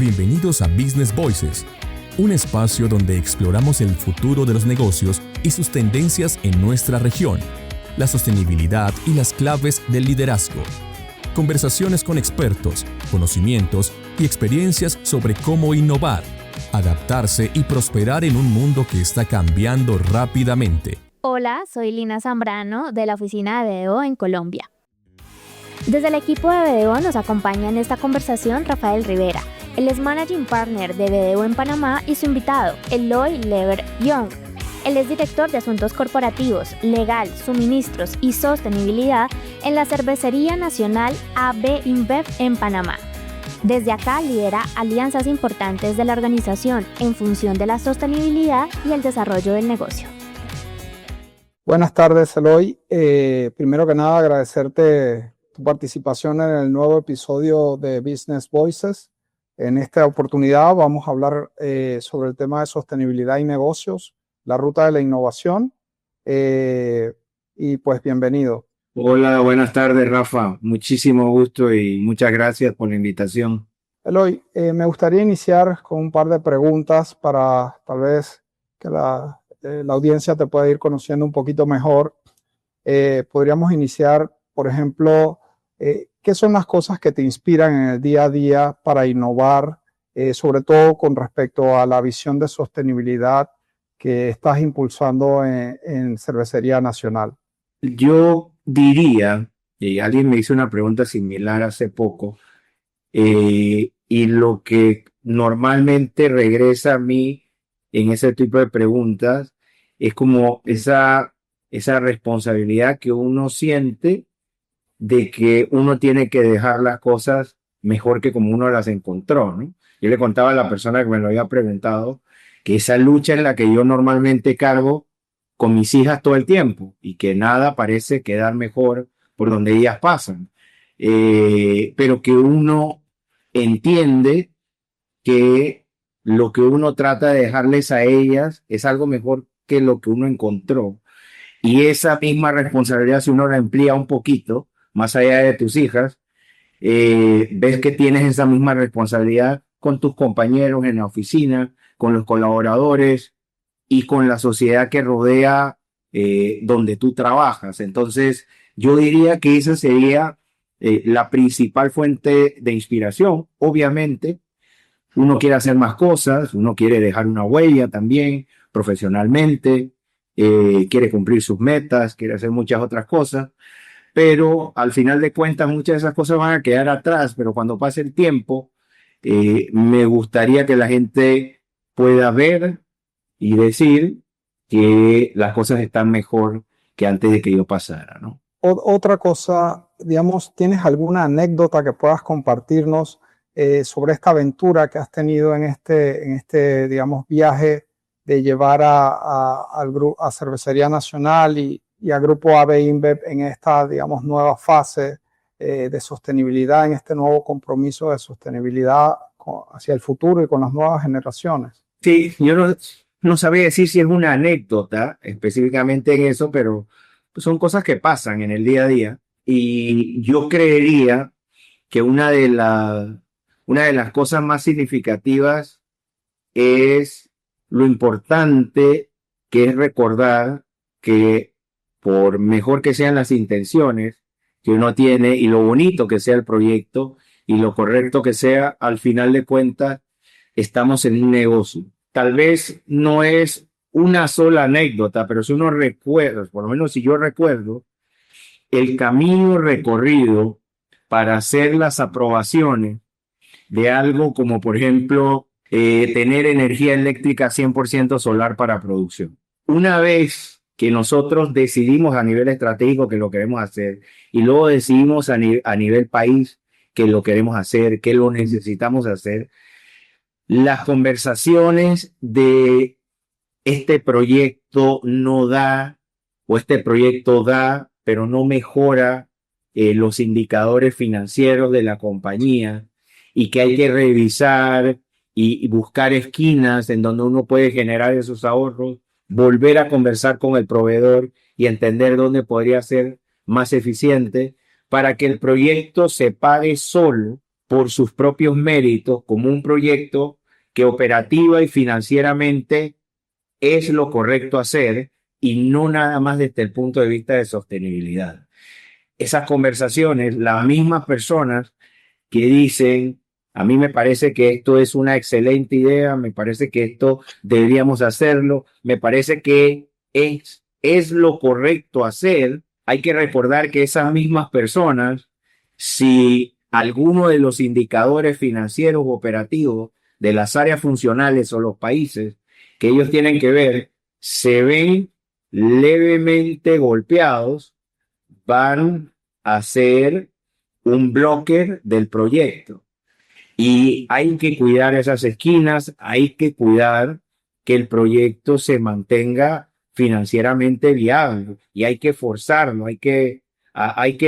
Bienvenidos a Business Voices, un espacio donde exploramos el futuro de los negocios y sus tendencias en nuestra región, la sostenibilidad y las claves del liderazgo. Conversaciones con expertos, conocimientos y experiencias sobre cómo innovar, adaptarse y prosperar en un mundo que está cambiando rápidamente. Hola, soy Lina Zambrano de la oficina de BDO en Colombia. Desde el equipo de BDO nos acompaña en esta conversación Rafael Rivera. Él es Managing Partner de BDO en Panamá y su invitado, Eloy Lever Young. Él es director de Asuntos Corporativos, Legal, Suministros y Sostenibilidad en la Cervecería Nacional AB InBev en Panamá. Desde acá lidera alianzas importantes de la organización en función de la sostenibilidad y el desarrollo del negocio. Buenas tardes, Eloy. Primero que nada, agradecerte tu participación en el nuevo episodio de Business Voices. En esta oportunidad vamos a hablar sobre el tema de sostenibilidad y negocios, la ruta de la innovación, y pues bienvenido. Hola, buenas tardes, Rafa. Muchísimo gusto y muchas gracias por la invitación. Eloy, me gustaría iniciar con un par de preguntas para tal vez que la audiencia te pueda ir conociendo un poquito mejor. Podríamos iniciar, por ejemplo, ¿qué son las cosas que te inspiran en el día a día para innovar, sobre todo con respecto a la visión de sostenibilidad que estás impulsando en Cervecería Nacional? Yo diría, y alguien me hizo una pregunta similar hace poco, y lo que normalmente regresa a mí en ese tipo de preguntas es como esa responsabilidad que uno siente de que uno tiene que dejar las cosas mejor que como uno las encontró, ¿no? Yo le contaba a la persona que me lo había preguntado que esa lucha es la que yo normalmente cargo con mis hijas todo el tiempo y que nada parece quedar mejor por donde ellas pasan. Pero que uno entiende que lo que uno trata de dejarles a ellas es algo mejor que lo que uno encontró. Y esa misma responsabilidad, si uno la amplía un poquito, más allá de tus hijas, ves que tienes esa misma responsabilidad con tus compañeros en la oficina, con los colaboradores y con la sociedad que rodea donde tú trabajas. Entonces, yo diría que esa sería la principal fuente de inspiración. Obviamente, uno quiere hacer más cosas, uno quiere dejar una huella también profesionalmente, quiere cumplir sus metas, quiere hacer muchas otras cosas. Pero al final de cuentas muchas de esas cosas van a quedar atrás, pero cuando pase el tiempo, me gustaría que la gente pueda ver y decir que las cosas están mejor que antes de que yo pasara, ¿no? Otra cosa, digamos, ¿tienes alguna anécdota que puedas compartirnos sobre esta aventura que has tenido en este digamos, viaje de llevar a Cervecería Nacional y al Grupo AB InBev en esta, digamos, nueva fase de sostenibilidad, en este nuevo compromiso de sostenibilidad hacia el futuro y con las nuevas generaciones? Sí, yo no sabría decir si es una anécdota específicamente en eso, pero son cosas que pasan en el día a día. Y yo creería que una de las cosas más significativas es lo importante que es recordar que por mejor que sean las intenciones que uno tiene y lo bonito que sea el proyecto y lo correcto que sea, al final de cuentas estamos en un negocio. Tal vez no es una sola anécdota, pero si uno recuerda, por lo menos si yo recuerdo, el camino recorrido para hacer las aprobaciones de algo como, por ejemplo, tener energía eléctrica 100% solar para producción. Una vez que nosotros decidimos a nivel estratégico que lo queremos hacer y luego decidimos a nivel país que lo queremos hacer, que lo necesitamos hacer, las conversaciones de este proyecto no da o este proyecto da, pero no mejora los indicadores financieros de la compañía y que hay que revisar y buscar esquinas en donde uno puede generar esos ahorros, volver a conversar con el proveedor y entender dónde podría ser más eficiente para que el proyecto se pague solo por sus propios méritos como un proyecto que operativa y financieramente es lo correcto hacer y no nada más desde el punto de vista de sostenibilidad. Esas conversaciones, las mismas personas que dicen, a mí me parece que esto es una excelente idea, me parece que esto deberíamos hacerlo, me parece que es lo correcto hacer. Hay que recordar que esas mismas personas, si alguno de los indicadores financieros o operativos de las áreas funcionales o los países que ellos tienen que ver se ven levemente golpeados, van a ser un bloque del proyecto. Y hay que cuidar esas esquinas, hay que cuidar que el proyecto se mantenga financieramente viable y hay que forzarlo, hay que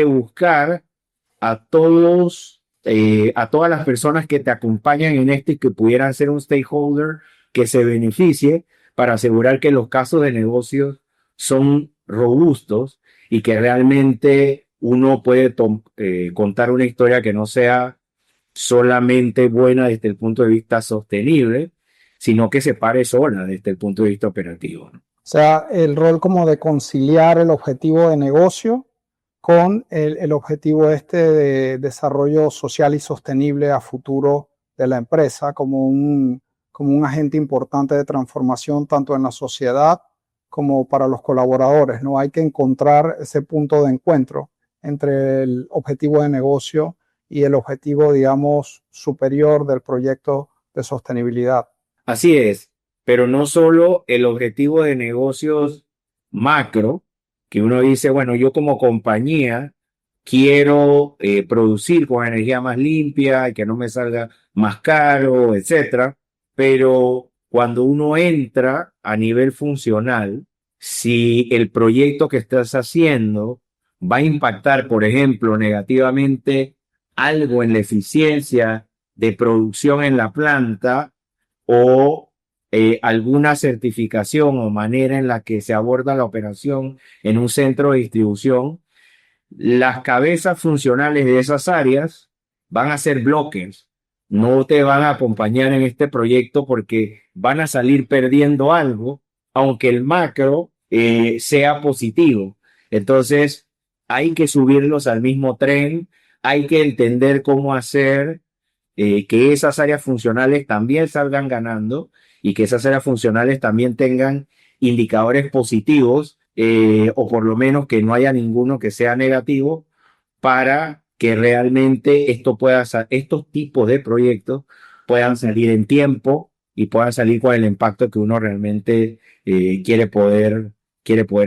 buscar a a todas las personas que te acompañan en esto y que pudieran ser un stakeholder que se beneficie para asegurar que los casos de negocios son robustos y que realmente uno puede contar una historia que no sea solamente buena desde el punto de vista sostenible, sino que se pare sola desde el punto de vista operativo. O sea, el rol como de conciliar el objetivo de negocio con el objetivo de desarrollo social y sostenible a futuro de la empresa como un agente importante de transformación tanto en la sociedad como para los colaboradores, ¿no? Hay que encontrar ese punto de encuentro entre el objetivo de negocio y el objetivo, digamos, superior del proyecto de sostenibilidad. Así es, pero no solo el objetivo de negocios macro, que uno dice, bueno, yo como compañía quiero producir con energía más limpia y que no me salga más caro, etcétera, pero cuando uno entra a nivel funcional, si el proyecto que estás haciendo va a impactar, por ejemplo, negativamente algo en la eficiencia de producción en la planta o alguna certificación o manera en la que se aborda la operación en un centro de distribución, las cabezas funcionales de esas áreas van a ser bloques, no te van a acompañar en este proyecto porque van a salir perdiendo algo, aunque el macro sea positivo. Entonces, hay que subirlos al mismo tren, hay que entender cómo hacer que esas áreas funcionales también salgan ganando y que esas áreas funcionales también tengan indicadores positivos o por lo menos que no haya ninguno que sea negativo para que realmente estos tipos de proyectos puedan salir en tiempo y puedan salir con el impacto que uno realmente quiere poder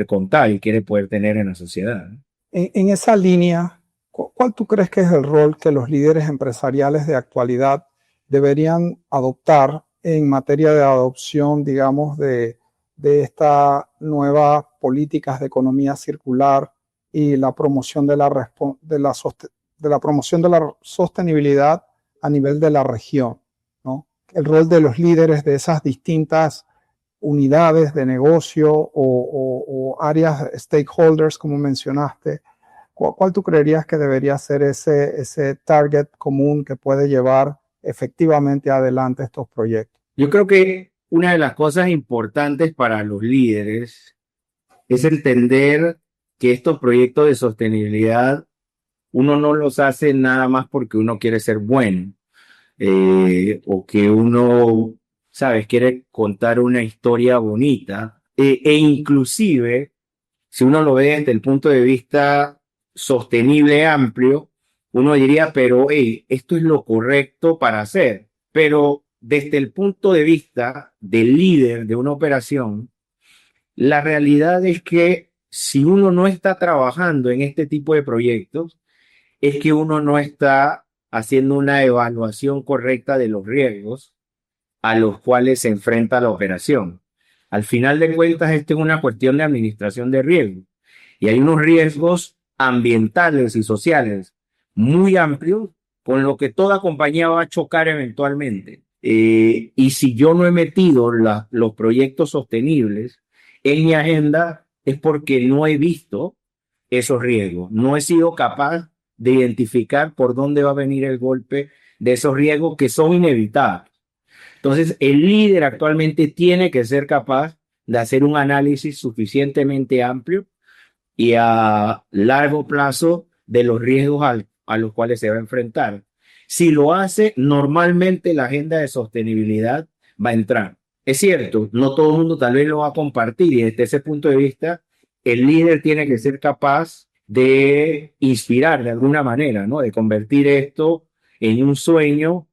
contar y quiere poder tener en la sociedad. En esa línea, ¿cuál tú crees que es el rol que los líderes empresariales de actualidad deberían adoptar en materia de adopción, digamos, de estas nuevas políticas de economía circular y la promoción de la promoción de la sostenibilidad a nivel de la región, ¿no? El rol de los líderes de esas distintas unidades de negocio o áreas stakeholders, como mencionaste. ¿Cuál tú creerías que debería ser ese target común que puede llevar efectivamente adelante estos proyectos? Yo creo que una de las cosas importantes para los líderes es entender que estos proyectos de sostenibilidad uno no los hace nada más porque uno quiere ser bueno o que uno, sabes, quiere contar una historia bonita e inclusive si uno lo ve desde el punto de vista sostenible amplio, uno diría, pero esto es lo correcto para hacer. Pero desde el punto de vista del líder de una operación, la realidad es que si uno no está trabajando en este tipo de proyectos, es que uno no está haciendo una evaluación correcta de los riesgos a los cuales se enfrenta la operación. Al final de cuentas, esto es una cuestión de administración de riesgos. Y hay unos riesgos ambientales y sociales muy amplios con lo que toda compañía va a chocar eventualmente. Y si yo no he metido los proyectos sostenibles en mi agenda, es porque no he visto esos riesgos. No he sido capaz de identificar por dónde va a venir el golpe de esos riesgos que son inevitables. Entonces, el líder actualmente tiene que ser capaz de hacer un análisis suficientemente amplio y a largo plazo de los riesgos a los cuales se va a enfrentar. Si lo hace, normalmente la agenda de sostenibilidad va a entrar. Es cierto, no todo el mundo tal vez lo va a compartir y desde ese punto de vista, el líder tiene que ser capaz de inspirar de alguna manera, ¿no? De convertir esto en un sueño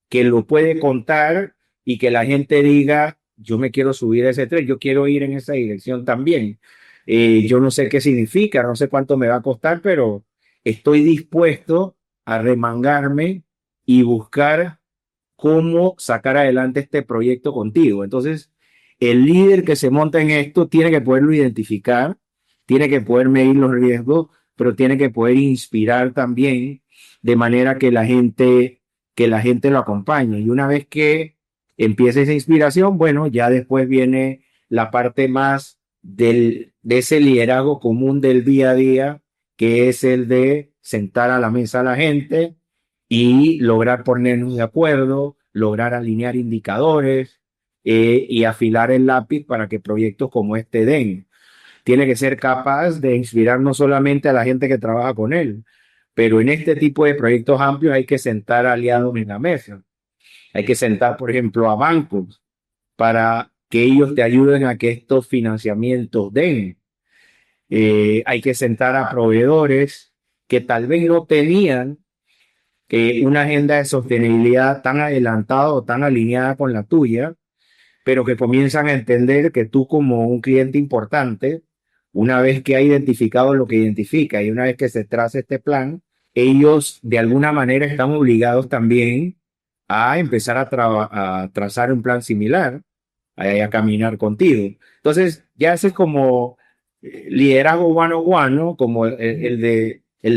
que lo puede contar y que la gente diga, yo me quiero subir a ese tren, yo quiero ir en esa dirección también. Yo no sé qué significa, no sé cuánto me va a costar, pero estoy dispuesto a remangarme y buscar cómo sacar adelante este proyecto contigo. Entonces, el líder que se monta en esto tiene que poderlo identificar, tiene que poder medir los riesgos, pero tiene que poder inspirar también de manera que la gente lo acompañe. Y una vez que empiece esa inspiración, bueno, ya después viene la parte más de ese liderazgo común del día a día, que es el de sentar a la mesa a la gente y lograr ponernos de acuerdo, lograr alinear indicadores y afilar el lápiz para que proyectos como este den. Tiene que ser capaz de inspirar no solamente a la gente que trabaja con él, pero en este tipo de proyectos amplios hay que sentar aliados en la mesa. Hay que sentar, por ejemplo, a bancos para que ellos te ayuden a que estos financiamientos den. Hay que sentar a proveedores que tal vez no tenían una agenda de sostenibilidad tan adelantada o tan alineada con la tuya, pero que comienzan a entender que tú como un cliente importante, una vez que ha identificado lo que identifica y una vez que se traza este plan, ellos de alguna manera están obligados también a empezar a trazar un plan similar, a caminar contigo. Entonces, ya ese es como liderazgo one-on-one, ¿no? Como el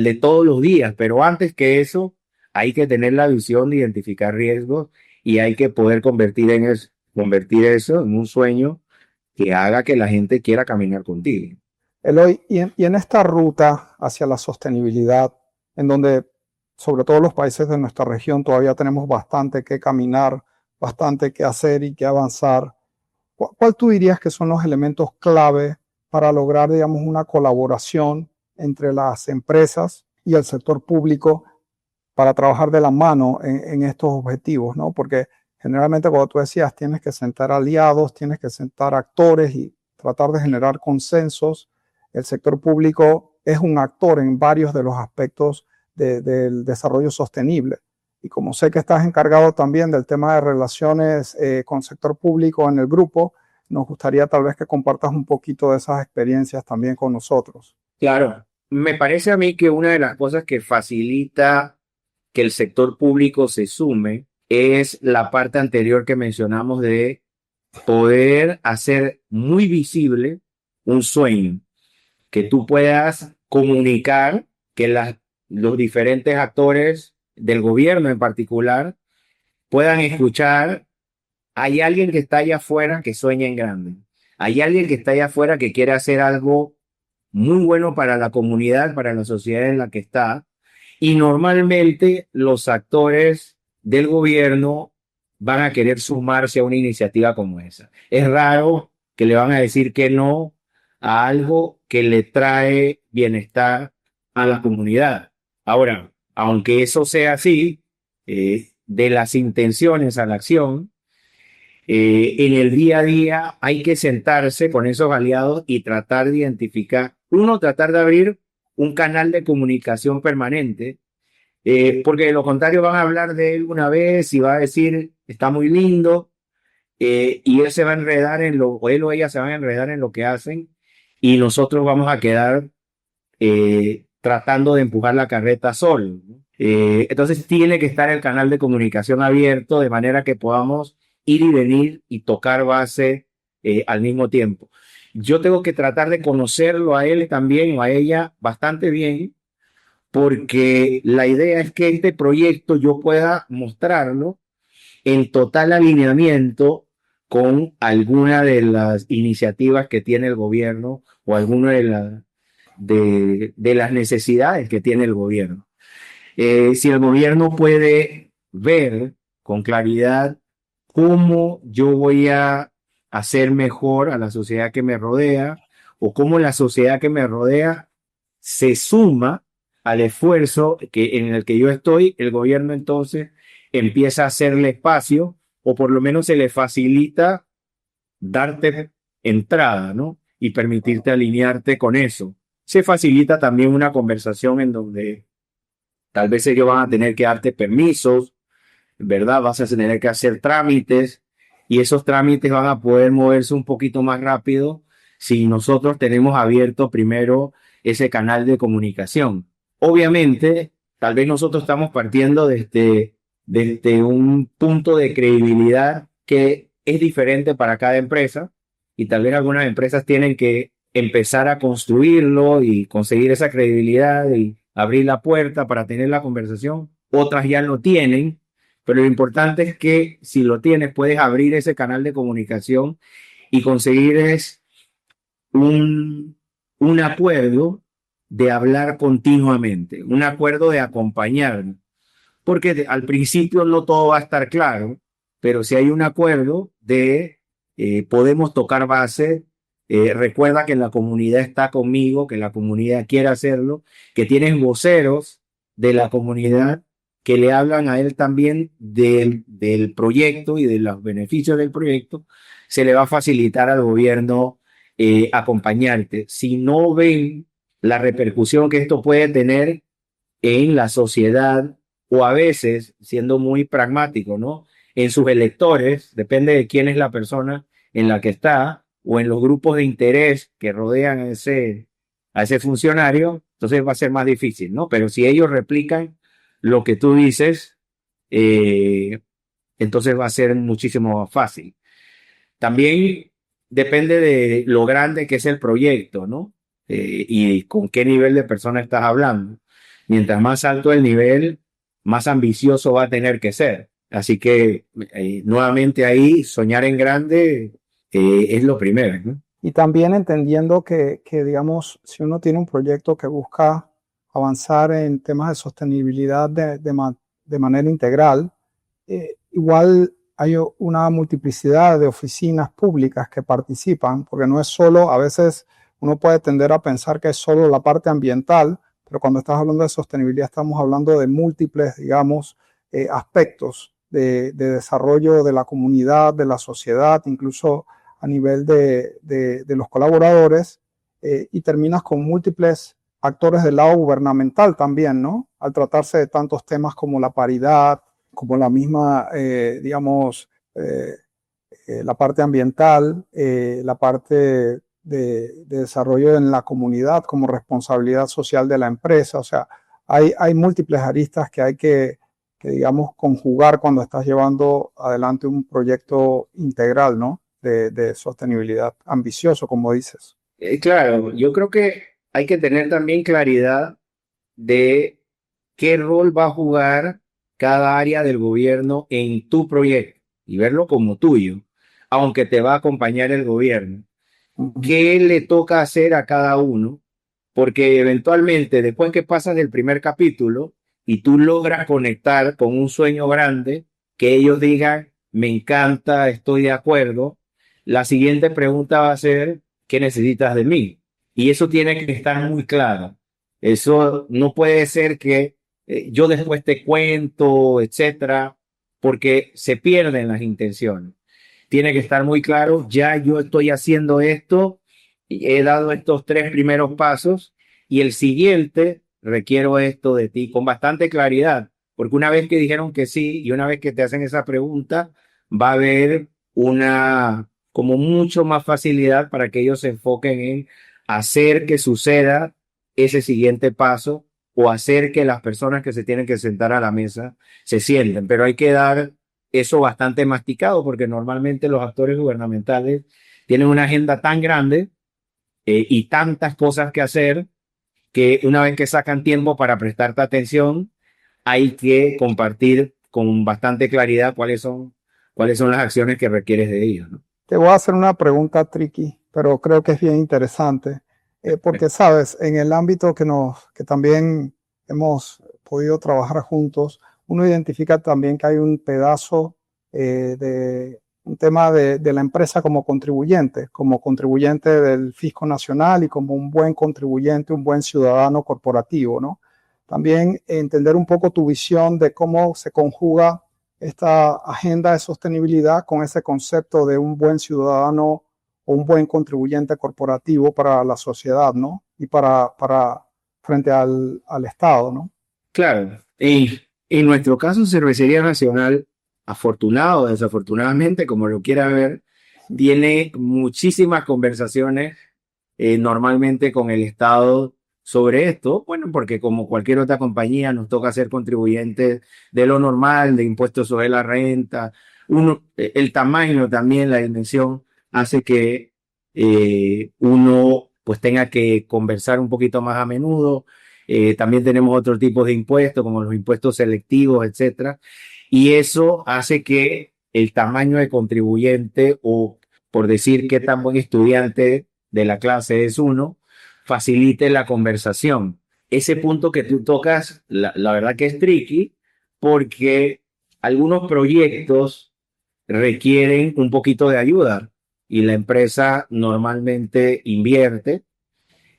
de todos los días, pero antes que eso, hay que tener la visión de identificar riesgos y hay que poder convertir eso en un sueño que haga que la gente quiera caminar contigo. Eloy, y en esta ruta hacia la sostenibilidad, en donde sobre todo los países de nuestra región todavía tenemos bastante que caminar, bastante que hacer y que avanzar, ¿cuál tú dirías que son los elementos clave para lograr, digamos, una colaboración entre las empresas y el sector público para trabajar de la mano en estos objetivos, ¿no? Porque generalmente, como tú decías, tienes que sentar aliados, tienes que sentar actores y tratar de generar consensos. El sector público es un actor en varios de los aspectos del desarrollo sostenible. Y como sé que estás encargado también del tema de relaciones con el sector público en el grupo, nos gustaría tal vez que compartas un poquito de esas experiencias también con nosotros. Claro, me parece a mí que una de las cosas que facilita que el sector público se sume es la parte anterior que mencionamos de poder hacer muy visible un sueño, que tú puedas comunicar que los diferentes actores del gobierno en particular puedan escuchar, hay alguien que está allá afuera que sueña en grande, hay alguien que está allá afuera que quiere hacer algo muy bueno para la comunidad, para la sociedad en la que está, y normalmente los actores del gobierno van a querer sumarse a una iniciativa como esa. Es raro que le van a decir que no a algo que le trae bienestar a la comunidad. Ahora, aunque eso sea así, de las intenciones a la acción, en el día a día hay que sentarse con esos aliados y tratar de identificar, tratar de abrir un canal de comunicación permanente, porque de lo contrario van a hablar de él una vez y va a decir, está muy lindo, y él se va a enredar o él o ella se van a enredar en lo que hacen, y nosotros vamos a quedar tratando de empujar la carreta solo, ¿no? Entonces tiene que estar el canal de comunicación abierto de manera que podamos ir y venir y tocar base al mismo tiempo. Yo tengo que tratar de conocerlo a él también o a ella bastante bien, porque la idea es que este proyecto yo pueda mostrarlo en total alineamiento con alguna de las iniciativas que tiene el gobierno o alguna de las necesidades que tiene el gobierno. Si el gobierno puede ver con claridad cómo yo voy a hacer mejor a la sociedad que me rodea o cómo la sociedad que me rodea se suma al esfuerzo en el que yo estoy. El gobierno entonces empieza a hacerle espacio o por lo menos se le facilita darte entrada, ¿no? Y permitirte alinearte con eso. Se facilita también una conversación en donde tal vez ellos van a tener que darte permisos, ¿verdad? Vas a tener que hacer trámites y esos trámites van a poder moverse un poquito más rápido si nosotros tenemos abierto primero ese canal de comunicación. Obviamente, tal vez nosotros estamos partiendo desde un punto de credibilidad que es diferente para cada empresa y tal vez algunas empresas tienen que empezar a construirlo y conseguir esa credibilidad y abrir la puerta para tener la conversación. Otras ya lo tienen, pero lo importante es que si lo tienes puedes abrir ese canal de comunicación y conseguir un acuerdo de hablar continuamente, un acuerdo de acompañar, porque al principio no todo va a estar claro, pero si hay un acuerdo de podemos tocar base, recuerda que la comunidad está conmigo, que la comunidad quiere hacerlo, que tienes voceros de la comunidad que le hablan a él también del proyecto y de los beneficios del proyecto, se le va a facilitar al gobierno acompañarte. Si no ven la repercusión que esto puede tener en la sociedad o a veces, siendo muy pragmático, ¿no? En sus electores, depende de quién es la persona en la que está o en los grupos de interés que rodean a ese funcionario, entonces va a ser más difícil, ¿no? Pero si ellos replican lo que tú dices, entonces va a ser muchísimo más fácil. También depende de lo grande que es el proyecto, ¿no? Y con qué nivel de persona estás hablando. Mientras más alto el nivel, más ambicioso va a tener que ser. Así que nuevamente ahí, soñar en grande es lo primero, ¿no? Y también entendiendo que, digamos, si uno tiene un proyecto que busca avanzar en temas de sostenibilidad de manera integral, igual hay una multiplicidad de oficinas públicas que participan, porque no es solo, a veces uno puede tender a pensar que es solo la parte ambiental, pero cuando estás hablando de sostenibilidad estamos hablando de múltiples, digamos, aspectos de desarrollo de la comunidad, de la sociedad, incluso a nivel de los colaboradores, y terminas con múltiples actores del lado gubernamental también, ¿no? Al tratarse de tantos temas como la paridad, como la misma, digamos, la parte ambiental, la parte de desarrollo en la comunidad como responsabilidad social de la empresa. O sea, hay múltiples aristas que hay que, digamos, conjugar cuando estás llevando adelante un proyecto integral, ¿no? De sostenibilidad ambicioso, como dices. Claro, yo creo que hay que tener también claridad de qué rol va a jugar cada área del gobierno en tu proyecto y verlo como tuyo, aunque te va a acompañar el gobierno. ¿Qué le toca hacer a cada uno? Porque eventualmente, después que pasas del primer capítulo y tú logras conectar con un sueño grande, que ellos digan, me encanta, estoy de acuerdo, la siguiente pregunta va a ser, ¿qué necesitas de mí? Y eso tiene que estar muy claro. Eso no puede ser que yo después te cuento, etcétera, porque se pierden las intenciones. Tiene que estar muy claro, ya yo estoy haciendo esto, he dado estos 3 primeros pasos y el siguiente requiero esto de ti con bastante claridad, porque una vez que dijeron que sí y una vez que te hacen esa pregunta, va a haber como mucho más facilidad para que ellos se enfoquen en hacer que suceda ese siguiente paso o hacer que las personas que se tienen que sentar a la mesa se sienten. Pero hay que dar eso bastante masticado porque normalmente los actores gubernamentales tienen una agenda tan grande y tantas cosas que hacer que una vez que sacan tiempo para prestarte atención, hay que compartir con bastante claridad cuáles son las acciones que requieres de ellos, ¿no? Te voy a hacer una pregunta tricky, pero creo que es bien interesante, porque sabes, en el ámbito que también hemos podido trabajar juntos, uno identifica también que hay un pedazo de un tema de la empresa como contribuyente del fisco nacional y como un buen contribuyente, un buen ciudadano corporativo, ¿no? También entender un poco tu visión de cómo se conjuga esta agenda de sostenibilidad con ese concepto de un buen ciudadano o un buen contribuyente corporativo para la sociedad, ¿no? Y para frente al Estado, ¿no? Claro, y en nuestro caso, Cervecería Nacional, afortunado o desafortunadamente, como lo quiera ver, tiene muchísimas conversaciones normalmente con el Estado sobre esto. Bueno, porque como cualquier otra compañía nos toca ser contribuyentes de lo normal, de impuestos sobre la renta. El tamaño también, la dimensión, hace que uno pues tenga que conversar un poquito más a menudo. También tenemos otros tipos de impuestos, como los impuestos selectivos, etcétera. Y eso hace que el tamaño de contribuyente, o por decir qué tan buen estudiante de la clase es uno, facilite la conversación. Ese punto que tú tocas, la verdad que es tricky, porque algunos proyectos requieren un poquito de ayuda y la empresa normalmente invierte,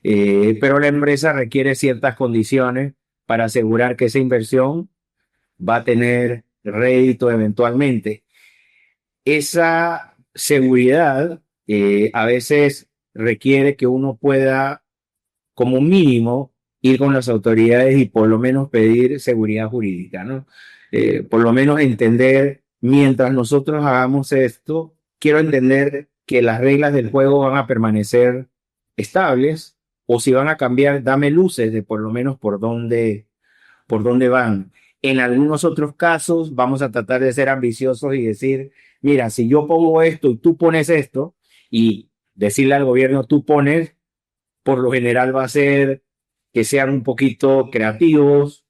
pero la empresa requiere ciertas condiciones para asegurar que esa inversión va a tener rédito eventualmente. Esa seguridad a veces requiere que uno pueda, como mínimo, ir con las autoridades y por lo menos pedir seguridad jurídica, ¿no? Por lo menos entender, mientras nosotros hagamos esto, quiero entender que las reglas del juego van a permanecer estables, o si van a cambiar, dame luces de por lo menos por dónde van. En algunos otros casos vamos a tratar de ser ambiciosos y decir, mira, si yo pongo esto y tú pones esto, y decirle al gobierno, tú pones, por lo general va a ser que sean un poquito creativos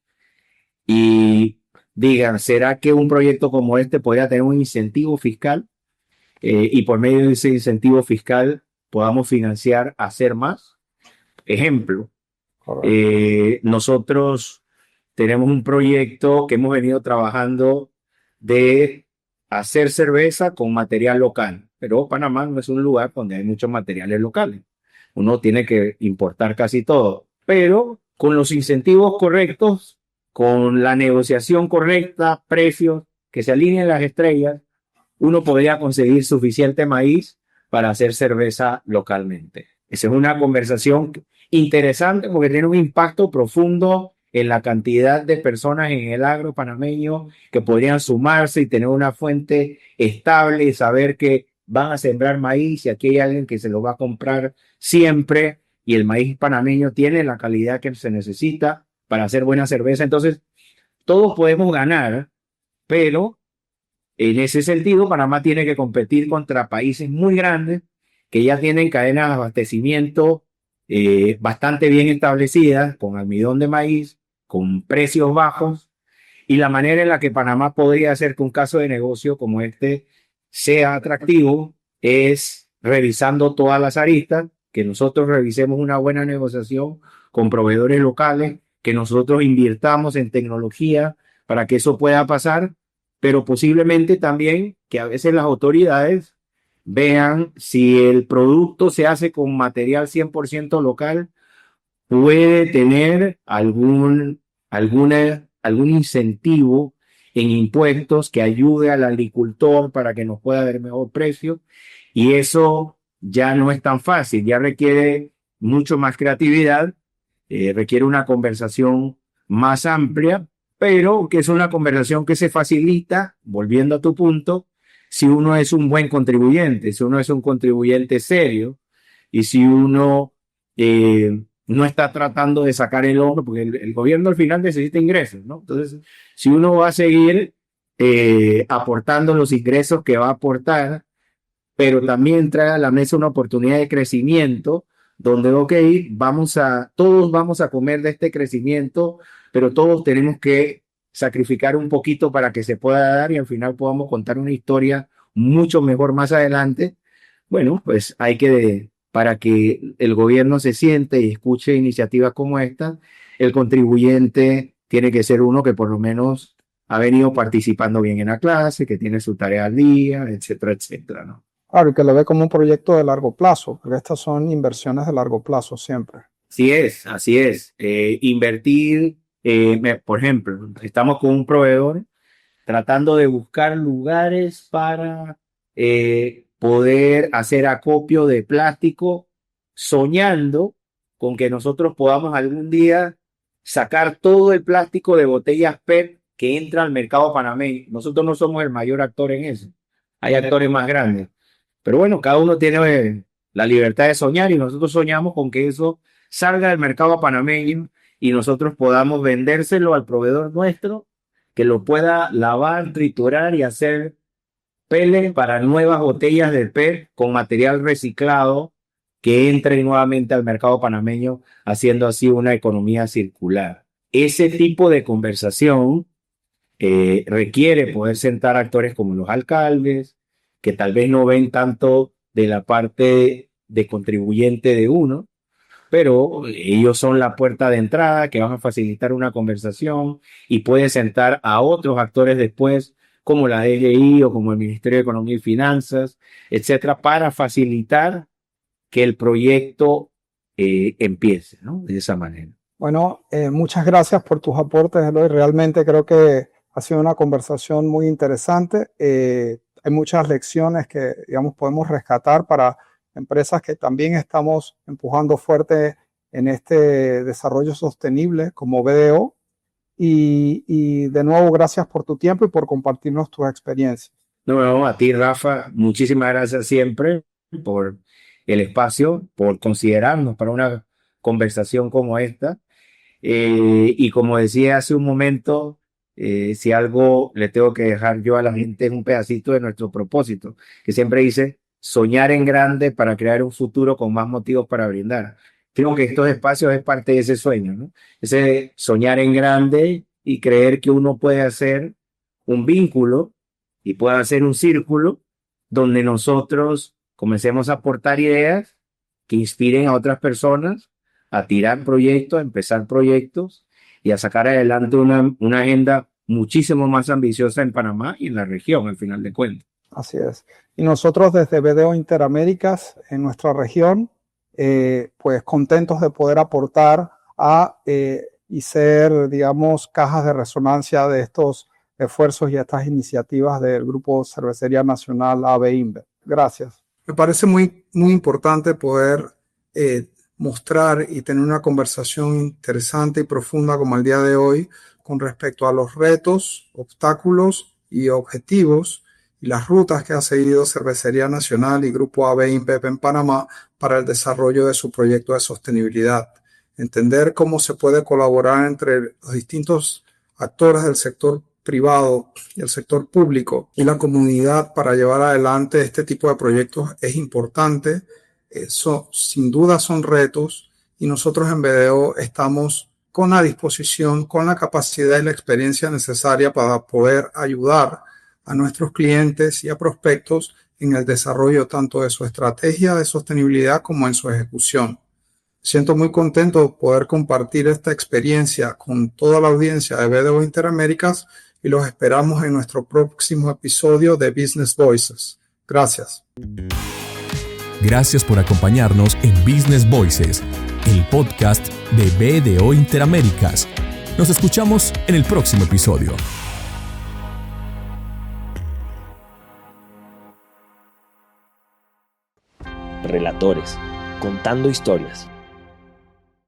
y digan, ¿será que un proyecto como este podría tener un incentivo fiscal? Y por medio de ese incentivo fiscal podamos financiar hacer más. Ejemplo, nosotros tenemos un proyecto que hemos venido trabajando de hacer cerveza con material local, pero Panamá no es un lugar donde hay muchos materiales locales. Uno tiene que importar casi todo, pero con los incentivos correctos, con la negociación correcta, precios, que se alineen las estrellas, uno podría conseguir suficiente maíz para hacer cerveza localmente. Esa es una conversación interesante porque tiene un impacto profundo en la cantidad de personas en el agro panameño que podrían sumarse y tener una fuente estable y saber que van a sembrar maíz y aquí hay alguien que se lo va a comprar siempre y el maíz panameño tiene la calidad que se necesita para hacer buena cerveza. Entonces, todos podemos ganar, pero en ese sentido, Panamá tiene que competir contra países muy grandes que ya tienen cadenas de abastecimiento bastante bien establecidas, con almidón de maíz, con precios bajos, y la manera en la que Panamá podría hacer que un caso de negocio como este sea atractivo es revisando todas las aristas, que nosotros revisemos una buena negociación con proveedores locales, que nosotros invirtamos en tecnología para que eso pueda pasar, pero posiblemente también que a veces las autoridades vean si el producto se hace con material 100% local, puede tener algún incentivo en impuestos que ayude al agricultor para que nos pueda dar mejor precio. Y eso ya no es tan fácil, ya requiere mucho más creatividad, requiere una conversación más amplia, pero que es una conversación que se facilita, volviendo a tu punto, si uno es un buen contribuyente, si uno es un contribuyente serio y si uno no está tratando de sacar el oro, porque el gobierno al final necesita ingresos, ¿no? Entonces, si uno va a seguir aportando los ingresos que va a aportar, pero también trae a la mesa una oportunidad de crecimiento donde, ok, todos vamos a comer de este crecimiento, pero todos tenemos que sacrificar un poquito para que se pueda dar y al final podamos contar una historia mucho mejor más adelante. Bueno, pues para que el gobierno se siente y escuche iniciativas como esta, el contribuyente tiene que ser uno que por lo menos ha venido participando bien en la clase, que tiene su tarea al día, etcétera, etcétera, ¿no? Claro, y que lo ve como un proyecto de largo plazo, porque estas son inversiones de largo plazo siempre. Así es. Invertir, por ejemplo, estamos con un proveedor tratando de buscar lugares para poder hacer acopio de plástico, soñando con que nosotros podamos algún día sacar todo el plástico de botellas PET que entra al mercado panameño. Nosotros no somos el mayor actor en eso. Hay actores más grandes. Pero bueno, cada uno tiene la libertad de soñar y nosotros soñamos con que eso salga del mercado panameño y nosotros podamos vendérselo al proveedor nuestro, que lo pueda lavar, triturar y hacer pellets para nuevas botellas de PET con material reciclado que entre nuevamente al mercado panameño, haciendo así una economía circular. Ese tipo de conversación requiere poder sentar actores como los alcaldes, que tal vez no ven tanto de la parte de contribuyente de uno, pero ellos son la puerta de entrada que van a facilitar una conversación y puede sentar a otros actores después, como la DGI o como el Ministerio de Economía y Finanzas, etcétera, para facilitar que el proyecto empiece, ¿no? De esa manera. Bueno, muchas gracias por tus aportes, Eloy. Realmente creo que ha sido una conversación muy interesante. Hay muchas lecciones que, digamos, podemos rescatar para empresas que también estamos empujando fuerte en este desarrollo sostenible como BDO. Y de nuevo, gracias por tu tiempo y por compartirnos tus experiencias. No, a ti, Rafa, muchísimas gracias siempre por el espacio, por considerarnos para una conversación como esta. Y como decía hace un momento, si algo le tengo que dejar yo a la gente es un pedacito de nuestro propósito, que siempre dice soñar en grande para crear un futuro con más motivos para brindar. Creo que estos espacios es parte de ese sueño, ¿no? Ese soñar en grande y creer que uno puede hacer un vínculo y puede hacer un círculo donde nosotros comencemos a aportar ideas que inspiren a otras personas a tirar proyectos, a empezar proyectos y a sacar adelante una agenda muchísimo más ambiciosa en Panamá y en la región, al final de cuentas. Así es. Y nosotros desde BDO Interaméricas, en nuestra región, pues contentos de poder aportar y ser, digamos, cajas de resonancia de estos esfuerzos y estas iniciativas del Grupo Cervecería Nacional AB InBev. Gracias. Me parece muy, muy importante poder mostrar y tener una conversación interesante y profunda como el día de hoy con respecto a los retos, obstáculos y objetivos y las rutas que ha seguido Cervecería Nacional y Grupo AB InBev en Panamá para el desarrollo de su proyecto de sostenibilidad. Entender cómo se puede colaborar entre los distintos actores del sector privado y el sector público y la comunidad para llevar adelante este tipo de proyectos es importante. Eso sin duda son retos y nosotros en BDO estamos con la disposición, con la capacidad y la experiencia necesaria para poder ayudar a nuestros clientes y a prospectos en el desarrollo tanto de su estrategia de sostenibilidad como en su ejecución. Siento muy contento de poder compartir esta experiencia con toda la audiencia de BDO Interaméricas y los esperamos en nuestro próximo episodio de Business Voices. Gracias. Gracias por acompañarnos en Business Voices, el podcast de BDO Interaméricas. Nos escuchamos en el próximo episodio. Relatores, contando historias.